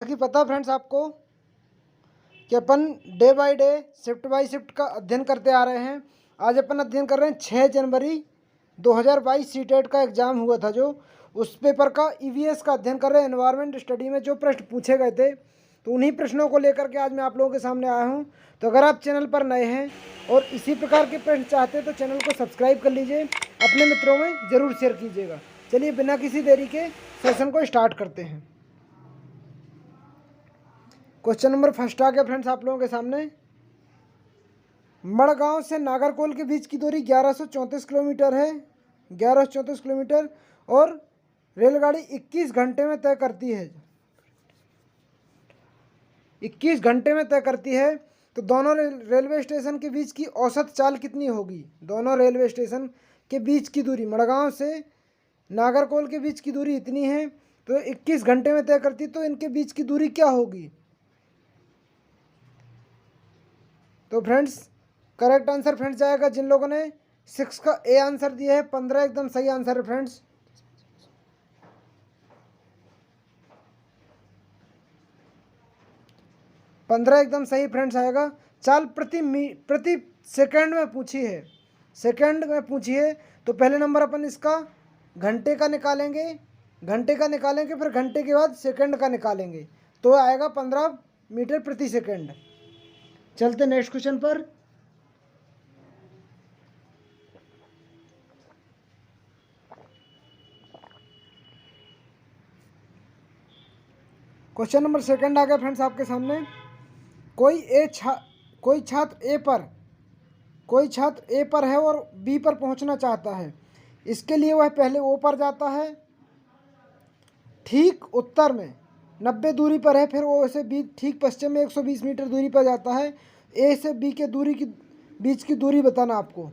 कि पता फ्रेंड्स आपको कि अपन day by day shift by shift का अध्ययन करते आ रहे हैं। आज अपन अध्ययन कर रहे हैं 6 जनवरी 2022 सीटेट का एग्ज़ाम हुआ था, जो उस पेपर का ईवीएस का अध्ययन कर रहे हैं। एनवायरमेंट स्टडी में जो प्रश्न पूछे गए थे, तो उन्हीं प्रश्नों को लेकर के आज मैं आप लोगों के सामने आया हूं। तो अगर आप चैनल पर नए हैं और इसी प्रकार के प्रश्न चाहते हैं तो चैनल को सब्सक्राइब कर लीजिए, अपने मित्रों में ज़रूर शेयर कीजिएगा। चलिए बिना किसी देरी के सेशन को स्टार्ट करते हैं। क्वेश्चन नंबर फर्स्ट आ गया फ्रेंड्स आप लोगों के सामने। मड़गांव से नागरकोल के बीच की दूरी 1134 किलोमीटर है, 1134 किलोमीटर, और रेलगाड़ी 21 घंटे में तय करती है, 21 घंटे में तय करती है। तो दोनों रेलवे स्टेशन के बीच की औसत चाल कितनी होगी? दोनों रेलवे स्टेशन के बीच की दूरी, मड़गांव से नागरकोल के बीच की दूरी इतनी है, तो 21 घंटे में तय करती, तो इनके बीच की दूरी क्या होगी? तो फ्रेंड्स करेक्ट आंसर फ्रेंड्स जाएगा जिन लोगों ने 6 का ए आंसर दिया है, 15 एकदम सही आंसर है फ्रेंड्स। पंद्रह एकदम सही फ्रेंड्स आएगा। चाल प्रति सेकंड में पूछी है, सेकंड में पूछी है, तो पहले नंबर अपन इसका घंटे का निकालेंगे, घंटे का निकालेंगे, फिर घंटे के बाद सेकंड का निकालेंगे, तो आएगा 15 मीटर प्रति सेकंड। चलते नेक्स्ट क्वेश्चन पर। क्वेश्चन नंबर सेकंड आ गया फ्रेंड्स आपके सामने। कोई छात्र ए पर है और बी पर पहुंचना चाहता है। इसके लिए वह पहले ओ पर जाता है, ठीक उत्तर में 90 दूरी पर है, फिर ओ से बी ठीक पश्चिम में 120 मीटर दूरी पर जाता है। ए से बी के बीच की दूरी बताना आपको।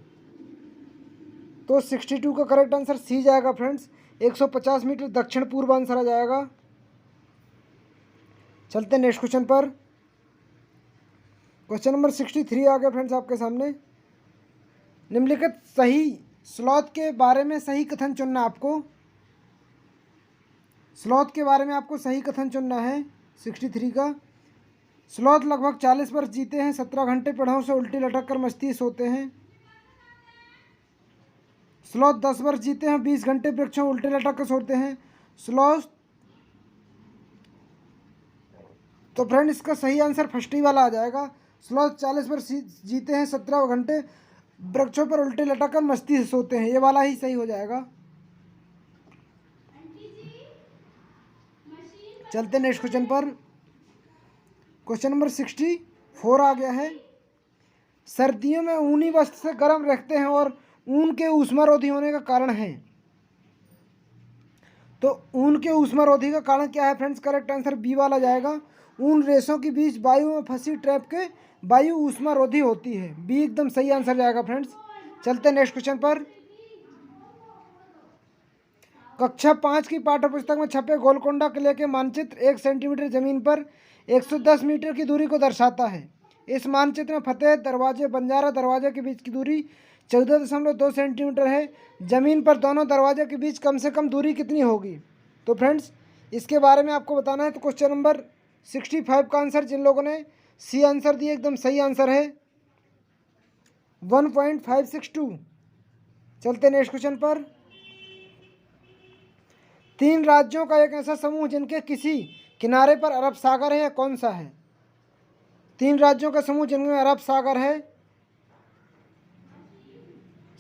तो 62 का करेक्ट आंसर सी जाएगा फ्रेंड्स। 150 मीटर दक्षिण पूर्व आंसर आ जाएगा। चलते हैं नेक्स्ट क्वेश्चन पर। क्वेश्चन नंबर 63 आ गया फ्रेंड्स आपके सामने। निम्नलिखित सही स्लॉथ के बारे में सही कथन चुनना आपको। स्लॉथ के बारे में आपको सही कथन चुनना है 63 का। स्लॉथ लगभग 40 वर्ष जीते हैं, 17 घंटे पेड़ों से उल्टी लटक कर मस्ती सोते हैं। स्लॉथ 10 वर्ष जीते हैं, 20 घंटे वृक्षों उल्टे लटक कर सोते हैं। स्लॉथ, तो फ्रेंड इसका सही आंसर फर्स्ट ही वाला आ जाएगा। स्लॉथ 40 वर्ष जीते हैं, 17 घंटे वृक्षों पर उल्टे लटक कर मस्ती से सोते हैं, ये वाला ही सही हो जाएगा। चलते नेक्स्ट क्वेश्चन पर। क्वेश्चन नंबर 64 आ गया है। सर्दियों में ऊनी वस्त्र से गर्म रखते हैं और ऊन के ऊष्मारोधी होने का कारण है। तो ऊन के ऊष्मारोधी का कारण क्या है फ्रेंड्स? करेक्ट आंसर बी वाला जाएगा। ऊन रेशों के बीच वायु में फंसी ट्रैप के वायु ऊष्मारोधी होती है, बी एकदम सही आंसर जाएगा फ्रेंड्स। चलते हैं नेक्स्ट क्वेश्चन पर। कक्षा 5 की पाठ्यपुस्तक में छपे गोलकोंडा किले के मानचित्र 1 सेंटीमीटर जमीन पर 110 मीटर की दूरी को दर्शाता है। इस मानचित्र में फतेह दरवाजे बंजारा दरवाजे के बीच की दूरी 14.2 सेंटीमीटर है। जमीन पर दोनों दरवाजे के बीच कम से कम दूरी कितनी होगी? तो फ्रेंड्स इसके बारे में आपको बताना है। तो क्वेश्चन नंबर 65 का आंसर जिन लोगों ने सी आंसर दिए एकदम सही आंसर है, 1.562। चलते नेक्स्ट क्वेश्चन पर। 3 राज्यों का एक ऐसा समूह जिनके किसी किनारे पर अरब सागर है, या कौन सा है? 3 राज्यों का समूह जिनमें अरब सागर है।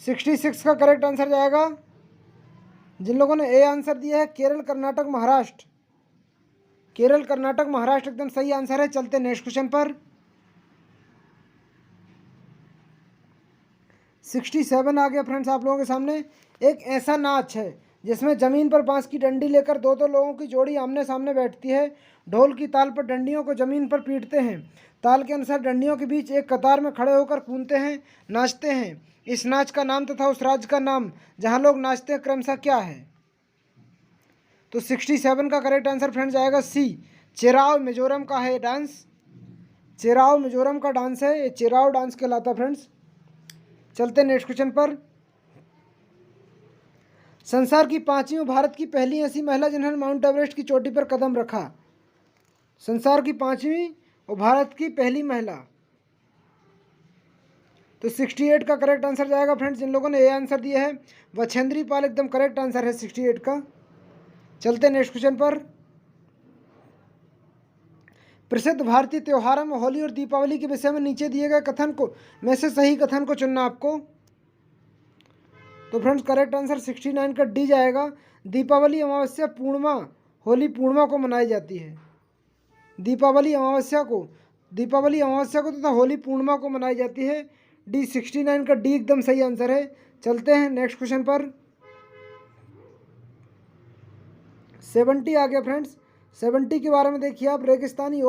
66 का करेक्ट आंसर जाएगा जिन लोगों ने ए आंसर दिया है, केरल कर्नाटक महाराष्ट्र। केरल कर्नाटक महाराष्ट्र एकदम सही आंसर है। चलते नेक्स्ट क्वेश्चन पर। 67 आ गया फ्रेंड्स आप लोगों के सामने। एक ऐसा नाच है जिसमें जमीन पर बांस की डंडी लेकर दो लोगों की जोड़ी आमने सामने बैठती है। ढोल की ताल पर डंडियों को जमीन पर पीटते हैं। ताल के अनुसार डंडियों के बीच एक कतार में खड़े होकर कूदते हैं, नाचते हैं। इस नाच का नाम तथा उस राज्य का नाम जहां लोग नाचते हैं क्रमशः क्या है? तो 67 का करेक्ट आंसर फ्रेंड्स आएगा सी, चेराव मिजोरम का है डांस। चेराव मिजोरम का डांस है, ये चेराव डांस कहलाता फ्रेंड्स। चलते नेक्स्ट क्वेश्चन पर। संसार की 5वीं भारत की पहली ऐसी महिला जिन्होंने माउंट एवरेस्ट की चोटी पर कदम रखा। संसार की 5वीं और भारत की पहली महिला। तो 68 का करेक्ट आंसर जाएगा फ्रेंड्स। जिन लोगों ने ए आंसर दिया है बछेंद्री पाल एकदम करेक्ट आंसर है 68 का। चलते नेक्स्ट क्वेश्चन पर। प्रसिद्ध भारतीय त्योहारों में होली और दीपावली के विषय में नीचे दिए गए कथन को में से सही कथन को चुनना आपको। तो फ्रेंड्स करेक्ट आंसर 69 का डी जाएगा। दीपावली अमावस्या पूर्णिमा होली पूर्णिमा को मनाई जाती है। दीपावली अमावस्या को तथा होली पूर्णिमा को मनाई जाती है। डी 69 का डी एकदम सही आंसर है। चलते हैं नेक्स्ट क्वेश्चन पर। 70 आ गया फ्रेंड्स। 70 के बारे में देखिए आप। रेगिस्तानी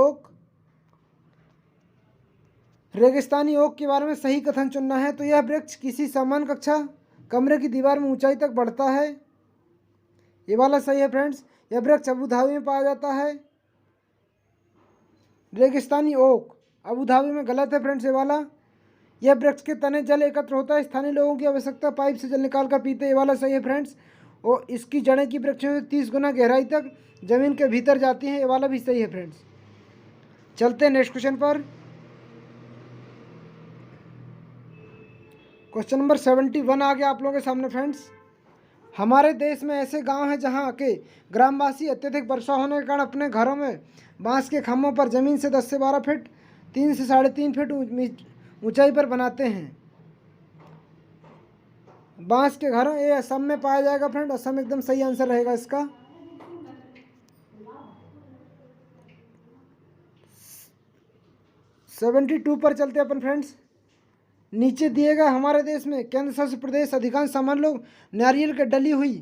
ओक के बारे में सही कथन चुनना है। तो यह वृक्ष किसी सामान्य कक्षा कमरे की दीवार में ऊंचाई तक बढ़ता है। ये वाला सही है फ्रेंड्स। यह वृक्ष अबू धाबी में पाया जाता है। रेगिस्तानी ओक अबू धाबी में गलत है फ्रेंड्स ये वाला। यह वृक्ष के तने जल एकत्र होता है। स्थानीय लोगों की आवश्यकता पाइप से जल निकाल कर पीते। ये वाला सही है फ्रेंड्स। और इसकी जड़ें की वृक्षों से 30 गुना गहराई तक जमीन के भीतर जाती हैं। ये वाला भी सही है फ्रेंड्स। चलते हैं नेक्स्ट क्वेश्चन पर। क्वेश्चन नंबर 71 आ गया आप लोगों के सामने फ्रेंड्स। हमारे देश में ऐसे गांव हैं जहां के ग्रामवासी अत्यधिक वर्षा होने के कारण अपने घरों में बांस के खम्भों पर जमीन से 10 से 12 फीट 3 से 3.5 फीट ऊंचाई पर बनाते हैं। बांस के घर ये असम में पाया जाएगा फ्रेंड। असम एकदम सही आंसर रहेगा इसका। सेवेंटी 72 पर चलते हैं अपन फ्रेंड्स। नीचे दिए गए हमारे देश में केंद्र शासित प्रदेश अधिकांश सामान्य लोग नारियल के डली हुई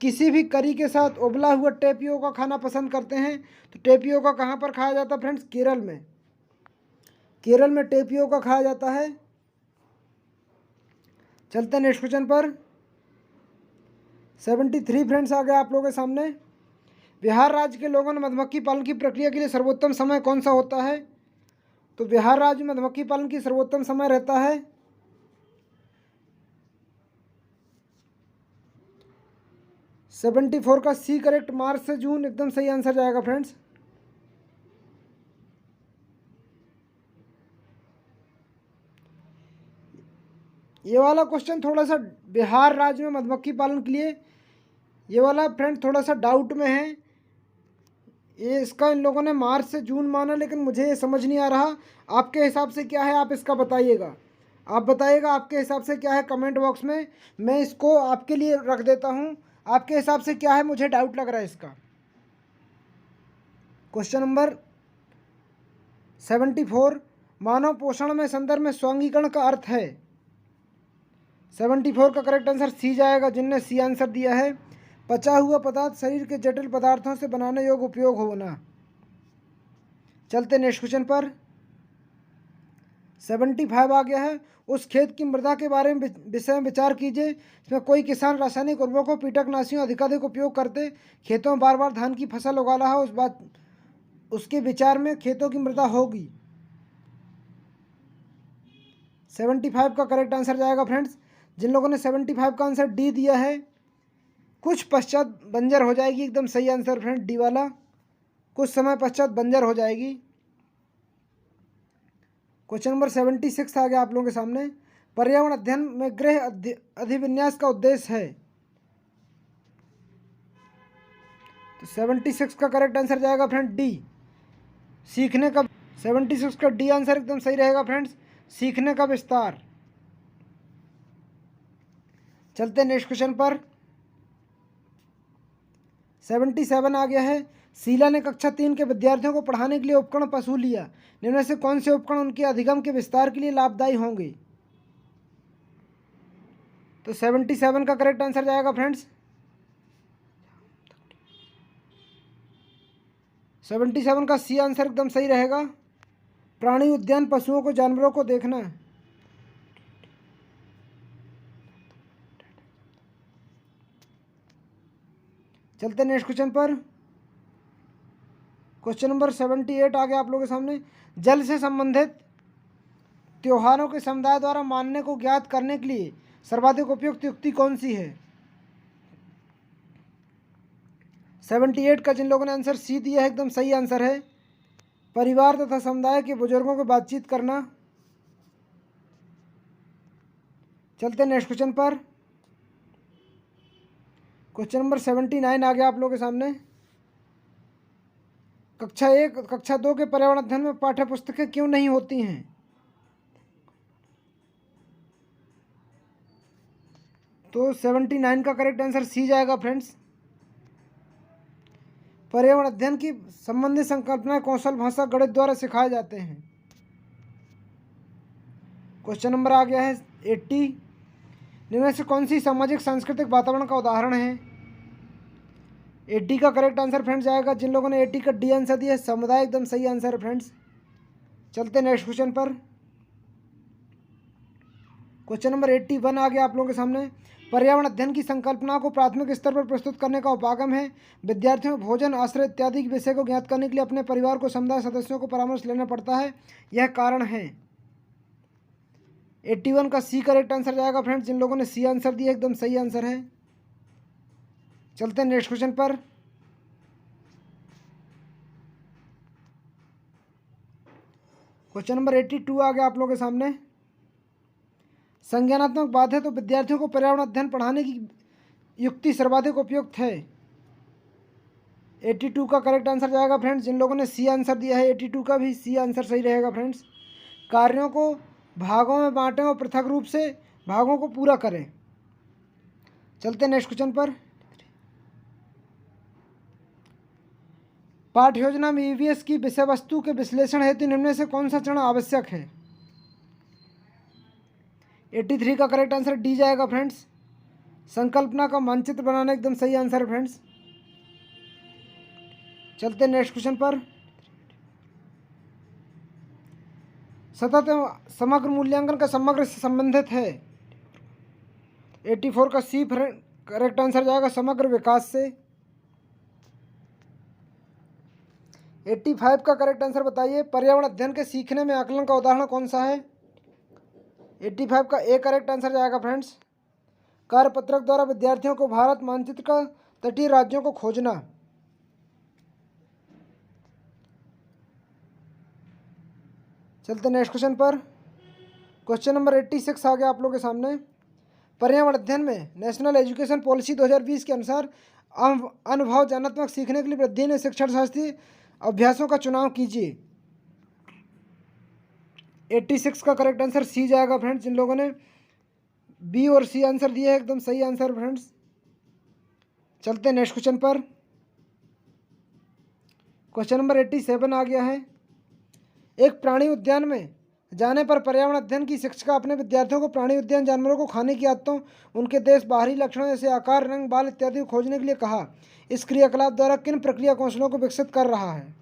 किसी भी करी के साथ उबला हुआ टेपियोका खाना पसंद करते हैं। तो टेपियोका कहाँ पर खाया जाता है फ्रेंड्स? केरल में। केरल में टेपियोका खाया जाता है। चलते हैं नेक्स्ट क्वेश्चन पर। 73 फ्रेंड्स आ गया आप लोगों के सामने। बिहार राज्य के लोगों ने मधुमक्खी पालन की प्रक्रिया के लिए सर्वोत्तम समय कौन सा होता है? तो बिहार राज्य में मधुमक्खी पालन की सर्वोत्तम समय रहता है 74 का सी करेक्ट। मार्च से जून एकदम सही आंसर जाएगा फ्रेंड्स। ये वाला क्वेश्चन थोड़ा सा बिहार राज्य में मधुमक्खी पालन के लिए ये वाला फ्रेंड थोड़ा सा डाउट में है। ये इसका इन लोगों ने मार्च से जून माना, लेकिन मुझे ये समझ नहीं आ रहा। आपके हिसाब से क्या है आप इसका बताइएगा। आप बताइएगा आपके हिसाब से क्या है कमेंट बॉक्स में। मैं इसको आपके लिए रख देता हूँ। आपके हिसाब से क्या है? मुझे डाउट लग रहा है इसका। क्वेश्चन नंबर 74 मानव पोषण में संदर्भ में स्वांगीकरण का अर्थ है। 74 का करेक्ट आंसर सी जाएगा। जिनने सी आंसर दिया है पचा हुआ पदार्थ शरीर के जटिल पदार्थों से बनाने योग्य उपयोग होना। चलते नेक्स्ट क्वेश्चन पर। 75 आ गया है। उस खेत की मृदा के बारे में विषय में विचार कीजिए। इसमें कोई किसान रासायनिक उर्वरकों कीटनाशियों अधिकाधिक उपयोग करते खेतों में बार बार धान की फसल उगा रहा है। उसके विचार में खेतों की मृदा होगी। 75 का करेक्ट आंसर जाएगा फ्रेंड्स। जिन लोगों ने 75 का आंसर डी दिया है कुछ पश्चात बंजर हो जाएगी। एकदम सही आंसर फ्रेंड डी वाला। कुछ समय पश्चात बंजर हो जाएगी। क्वेश्चन नंबर 76 आ गया आप लोगों के सामने। पर्यावरण अध्ययन में गृह अधिविन्यास का उद्देश्य है। तो 76 का करेक्ट आंसर जाएगा फ्रेंड डी, सीखने का। 76 का डी आंसर एकदम सही रहेगा फ्रेंड्स, सीखने का विस्तार। चलते नेक्स्ट क्वेश्चन पर। 77 आ गया है। शीला ने कक्षा 3 के विद्यार्थियों को पढ़ाने के लिए उपकरण पशु लिया। निम्न से कौन से उपकरण उनके अधिगम के विस्तार के लिए लाभदायी होंगे? तो 77 का करेक्ट आंसर जाएगा फ्रेंड्स। 77 का सी आंसर एकदम सही रहेगा। प्राणी उद्यान पशुओं को जानवरों को देखना। चलते नेक्स्ट क्वेश्चन पर। क्वेश्चन नंबर 78 आ गया आप लोगों के सामने। जल से संबंधित त्योहारों के समुदाय द्वारा मानने को ज्ञात करने के लिए सर्वाधिक उपयुक्त युक्ति कौन सी है? 78 का जिन लोगों ने आंसर सी दिया है एकदम सही आंसर है। परिवार तथा समुदाय के बुजुर्गों को बातचीत करना। चलते नेक्स्ट क्वेश्चन पर। क्वेश्चन नंबर 79 आ गया आप लोगों के सामने। कक्षा 1 कक्षा 2 के पर्यावरण अध्ययन में पाठ्य पुस्तकें क्यों नहीं होती हैं? तो 79 का करेक्ट आंसर सी जाएगा फ्रेंड्स। पर्यावरण अध्ययन की संबंधित संकल्पनाएं कौशल, भाषा, गणित द्वारा सिखाए जाते हैं। क्वेश्चन नंबर आ गया है 80। निम्न से कौन सी सामाजिक सांस्कृतिक वातावरण का उदाहरण है? 80 का करेक्ट आंसर फ्रेंड्स जाएगा, जिन लोगों ने 80 का डी आंसर दिया है, समुदाय एकदम सही आंसर है फ्रेंड्स। चलते नेक्स्ट क्वेश्चन पर। क्वेश्चन नंबर 81 आ गया आप लोगों के सामने। पर्यावरण अध्ययन की संकल्पना को प्राथमिक स्तर पर प्रस्तुत करने का उपागम है। विद्यार्थियों को भोजन, आश्रय इत्यादि विषय को ज्ञात करने के लिए अपने परिवार को समुदाय सदस्यों को परामर्श लेना पड़ता है, यह कारण है। 81 का सी करेक्ट आंसर जाएगा फ्रेंड्स, जिन लोगों ने सी आंसर दिया एकदम सही आंसर है। चलते हैं नेक्स्ट क्वेश्चन पर। क्वेश्चन नंबर 82 आ गया आप लोगों के सामने। संज्ञानात्मक बात है तो विद्यार्थियों को पर्यावरण अध्ययन पढ़ाने की युक्ति सर्वाधिक उपयुक्त है। 82 का करेक्ट आंसर जाएगा फ्रेंड्स, जिन लोगों ने सी आंसर दिया है 82 का भी सी आंसर सही रहेगा फ्रेंड्स। कार्यों को भागों में बांटें और पृथक रूप से भागों को पूरा करें। चलते हैं नेक्स्ट क्वेश्चन पर। पाठ्य योजना में ईवीएस की विषय वस्तु के विश्लेषण हेतु निम्न में से कौन सा चरण आवश्यक है? 83 का करेक्ट आंसर डी जाएगा फ्रेंड्स। संकल्पना का मानचित्र बनाना एकदम सही आंसर है फ्रेंड्स। चलते हैं नेक्स्ट क्वेश्चन पर। सतत समग्र मूल्यांकन का समग्र से संबंधित है। 84 का सी करेक्ट आंसर जाएगा, समग्र विकास से। 85 का करेक्ट आंसर बताइए, पर्यावरण अध्ययन के सीखने में आकलन का उदाहरण कौन सा है? 85 का ए करेक्ट आंसर जाएगा फ्रेंड्स। कार्यपत्रक द्वारा विद्यार्थियों को भारत मानचित्र का तटीय राज्यों को खोजना। चलते नेक्स्ट क्वेश्चन पर। क्वेश्चन नंबर 86 आ गया आप लोगों के सामने। पर्यावरण अध्ययन में नेशनल एजुकेशन पॉलिसी 2020 के अनुसार अनुभव ज्ञानात्मक सीखने के लिए वृद्धि ने शिक्षण शास्त्रीय अभ्यासों का चुनाव कीजिए। 86 का करेक्ट आंसर सी जाएगा फ्रेंड्स, जिन लोगों ने बी और सी आंसर दिए है एकदम सही आंसर फ्रेंड्स। चलते हैं नेक्स्ट क्वेश्चन पर। क्वेश्चन नंबर 87 आ गया है। एक प्राणी उद्यान में जाने पर पर्यावरण अध्ययन की शिक्षिका अपने विद्यार्थियों को प्राणी उद्यान जानवरों को खाने की आदतों, उनके देश, बाहरी लक्षणों जैसे आकार, रंग, बाल इत्यादि को खोजने के लिए कहा। इस क्रियाकलाप द्वारा किन प्रक्रिया कौशलों को विकसित कर रहा है?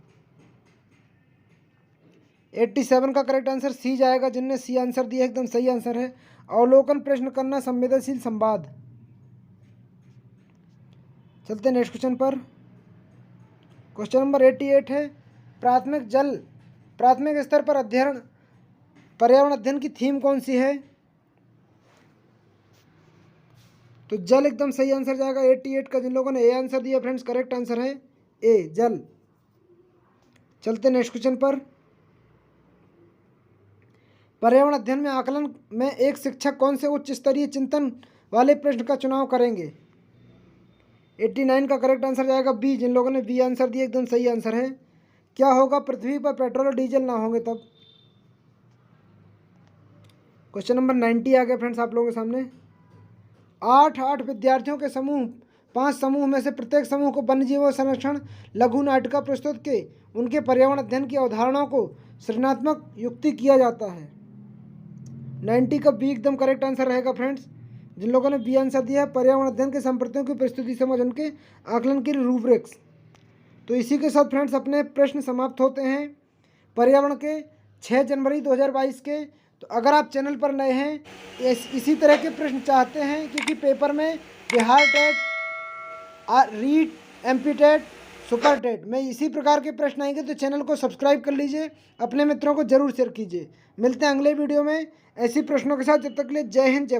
87 का करेक्ट आंसर सी जाएगा, जिनने सी आंसर दिया एकदम सही आंसर है। अवलोकन, प्रश्न करना, संवेदनशील संवाद। चलते नेक्स्ट क्वेश्चन पर। क्वेश्चन नंबर 88 है। प्राथमिक स्तर पर पर्यावरण अध्ययन की थीम कौन सी है? तो जल एकदम सही आंसर जाएगा 88 का, जिन लोगों ने ए आंसर दिया फ्रेंड्स करेक्ट आंसर है ए, जल। चलते नेक्स्ट क्वेश्चन पर। पर्यावरण अध्ययन में आकलन में एक शिक्षक कौन से उच्च स्तरीय चिंतन वाले प्रश्न का चुनाव करेंगे? 89 का करेक्ट आंसर जाएगा बी, जिन लोगों ने बी आंसर दिया एकदम सही आंसर है। क्या होगा पृथ्वी पर पेट्रोल और डीजल ना होंगे तब? क्वेश्चन नंबर 90 आ गया फ्रेंड्स आप लोगों के सामने। 8 विद्यार्थियों के समूह 5 समूह में से प्रत्येक समूह को वन्यजीवों संरक्षण लघु नाटिका प्रस्तुत के उनके पर्यावरण अध्ययन की अवधारणाओं को सृजनात्मक युक्ति किया जाता है। 90 का बी एकदम करेक्ट आंसर रहेगा फ्रेंड्स, जिन लोगों ने बी आंसर दिया है पर्यावरण अध्ययन के संप्रतियों की प्रस्तुति समझ उनके आकलन की रूब्रिक्स। तो इसी के साथ फ्रेंड्स अपने प्रश्न समाप्त होते हैं पर्यावरण के 6 जनवरी 2022 के। तो अगर आप चैनल पर नए हैं, इसी तरह के प्रश्न चाहते हैं, क्योंकि पेपर में Bihar TET, REET, MP TET, super TET में इसी प्रकार के प्रश्न आएंगे, तो चैनल को सब्सक्राइब कर लीजिए, अपने मित्रों को जरूर शेयर कीजिए। मिलते हैं अगले वीडियो में ऐसी प्रश्नों के साथ, जब तक के लिए जय हिंद जय।